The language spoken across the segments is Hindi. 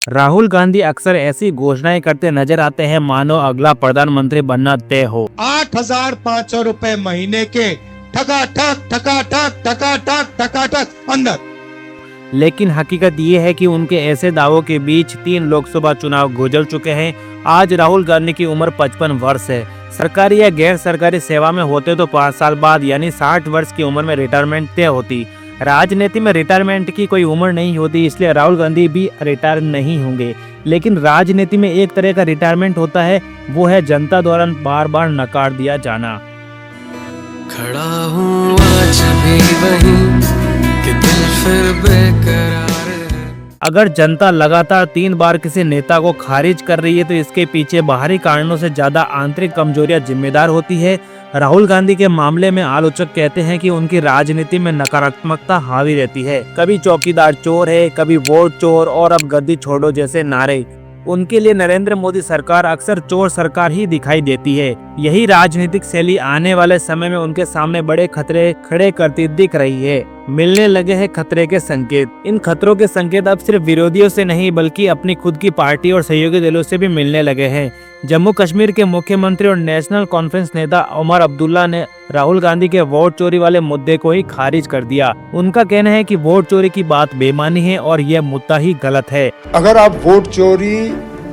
राहुल गांधी अक्सर ऐसी घोषणाएं करते नजर आते हैं मानो अगला प्रधानमंत्री बनना तय हो। 8,500 रुपए महीने के ठकाठक ठकाठक ठकाठक ठकाठक अंदर। लेकिन हकीकत ये है कि उनके ऐसे दावों के बीच 3 लोकसभा चुनाव गुजर चुके हैं। आज राहुल गांधी की उम्र 55 वर्ष है। सरकारी या गैर सरकारी सेवा में होते तो 5 साल बाद यानी 60 वर्ष की उम्र में रिटायरमेंट तय होती। राजनीति में रिटायरमेंट की कोई उम्र नहीं होती, इसलिए राहुल गांधी भी रिटायर नहीं होंगे। लेकिन राजनीति में एक तरह का रिटायरमेंट होता है, वो है जनता द्वारा बार बार नकार दिया जाना। खड़ा हूँ आज भी वहीं कि दिल फिर बेकरार है। अगर जनता लगातार 3 बार किसी नेता को खारिज कर रही है तो इसके पीछे बाहरी कारणों से ज्यादा आंतरिक कमजोरियां जिम्मेदार होती है। राहुल गांधी के मामले में आलोचक कहते हैं कि उनकी राजनीति में नकारात्मकता हावी रहती है। कभी चौकीदार चोर है, कभी वोट चोर और अब गद्दी छोड़ो जैसे नारे। उनके लिए नरेंद्र मोदी सरकार अक्सर चोर सरकार ही दिखाई देती है। यही राजनीतिक शैली आने वाले समय में उनके सामने बड़े खतरे खड़े करती दिख रही है। मिलने लगे हैं खतरे के संकेत। इन खतरों के संकेत अब सिर्फ विरोधियों से नहीं बल्कि अपनी खुद की पार्टी और सहयोगी दलों से भी मिलने लगे हैं। जम्मू कश्मीर के मुख्यमंत्री और नेशनल कॉन्फ्रेंस नेता उमर अब्दुल्ला ने राहुल गांधी के वोट चोरी वाले मुद्दे को ही खारिज कर दिया। उनका कहना है कि वोट चोरी की बात बेमानी है और यह मुद्दा ही गलत है। अगर आप वोट चोरी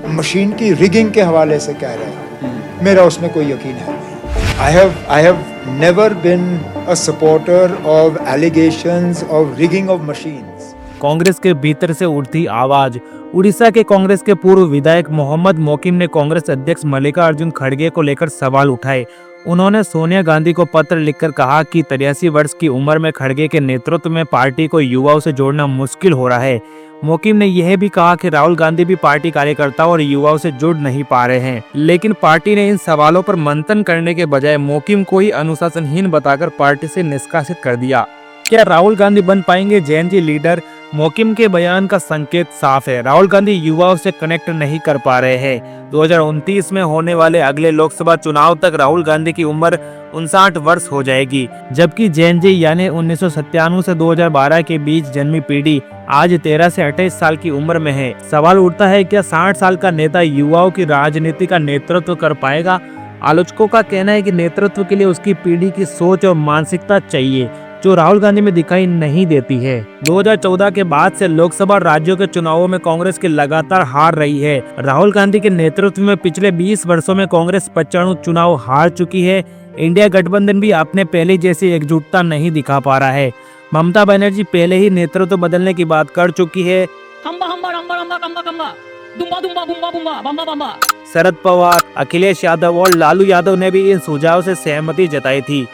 मशीन की रिगिंग के हवाले से कह रहे हैं, मेरा उसमें कोई यकीन है नहीं। I have never been a supporter of allegations of rigging of machines. Congress के भीतर से उठती आवाज। उड़ीसा के कांग्रेस के पूर्व विधायक मोहम्मद मोकिम ने कांग्रेस अध्यक्ष मल्लिकार्जुन खड़गे को लेकर सवाल उठाए। उन्होंने सोनिया गांधी को पत्र लिखकर कहा कि 83 वर्ष की उम्र में खड़गे के नेतृत्व में पार्टी को युवाओं से जोड़ना मुश्किल हो रहा है। मोकिम ने यह भी कहा कि राहुल गांधी भी पार्टी कार्यकर्ताओं और युवाओं से जुड़ नहीं पा रहे हैं। लेकिन पार्टी ने इन सवालों पर मंथन करने के बजाय मोकिम को ही अनुशासनहीन बताकर पार्टी से निष्कासित कर दिया। क्या राहुल गांधी बन पाएंगे जेएनजी लीडर? मोकिम के बयान का संकेत साफ है, राहुल गांधी युवाओं से कनेक्ट नहीं कर पा रहे हैं। 2029 में होने वाले अगले लोकसभा चुनाव तक राहुल गांधी की उम्र 59 वर्ष हो जाएगी, जबकि जेएनजी यानी 1997 से 2012 के बीच जन्मी पीढ़ी आज 13 से 28 साल की उम्र में है। सवाल उठता है, क्या 60 साल का नेता युवाओं की राजनीति का नेतृत्व कर पाएगा? आलोचकों का कहना है कि नेतृत्व के लिए उसकी पीढ़ी की सोच और मानसिकता चाहिए, जो राहुल गांधी में दिखाई नहीं देती है। 2014 के बाद से लोकसभा राज्यों के चुनावों में कांग्रेस की लगातार हार रही है। राहुल गांधी के नेतृत्व में पिछले 20 वर्षों में कांग्रेस 95 चुनाव हार चुकी है। इंडिया गठबंधन भी अपने पहले जैसी एकजुटता नहीं दिखा पा रहा है। ममता बनर्जी पहले ही नेतृत्व बदलने की बात कर चुकी है। शरद पवार, अखिलेश यादव और लालू यादव ने भी इन सुझाव से सहमति जताई थी।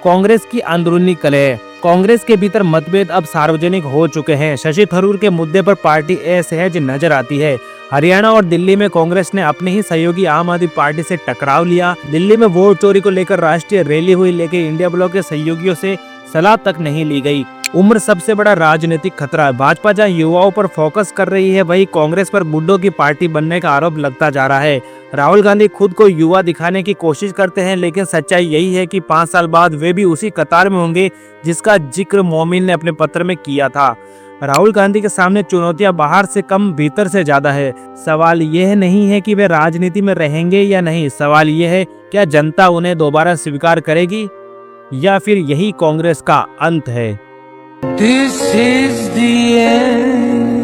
कांग्रेस की अंदरूनी कलह। कांग्रेस के भीतर मतभेद अब सार्वजनिक हो चुके हैं। शशि थरूर के मुद्दे पर पार्टी असहज नजर आती है। हरियाणा और दिल्ली में कांग्रेस ने अपने ही सहयोगी आम आदमी पार्टी से टकराव लिया। दिल्ली में वोट चोरी को लेकर राष्ट्रीय रैली हुई, लेकिन इंडिया ब्लॉक के सहयोगियों से सलाह तक नहीं ली गई। उम्र सबसे बड़ा राजनीतिक खतरा है। भाजपा जहां युवाओं पर फोकस कर रही है, वहीं कांग्रेस पर बुड्ढों की पार्टी बनने का आरोप लगता जा रहा है। राहुल गांधी खुद को युवा दिखाने की कोशिश करते हैं, लेकिन सच्चाई यही है कि 5 साल बाद वे भी उसी कतार में होंगे जिसका जिक्र मोमिन ने अपने पत्र में किया था। राहुल गांधी के सामने चुनौतियां बाहर से कम भीतर से ज्यादा है। सवाल यह नहीं है कि वे राजनीति में रहेंगे या नहीं, सवाल यह है क्या जनता उन्हें दोबारा स्वीकार करेगी या फिर यही कांग्रेस का अंत है। This is the end.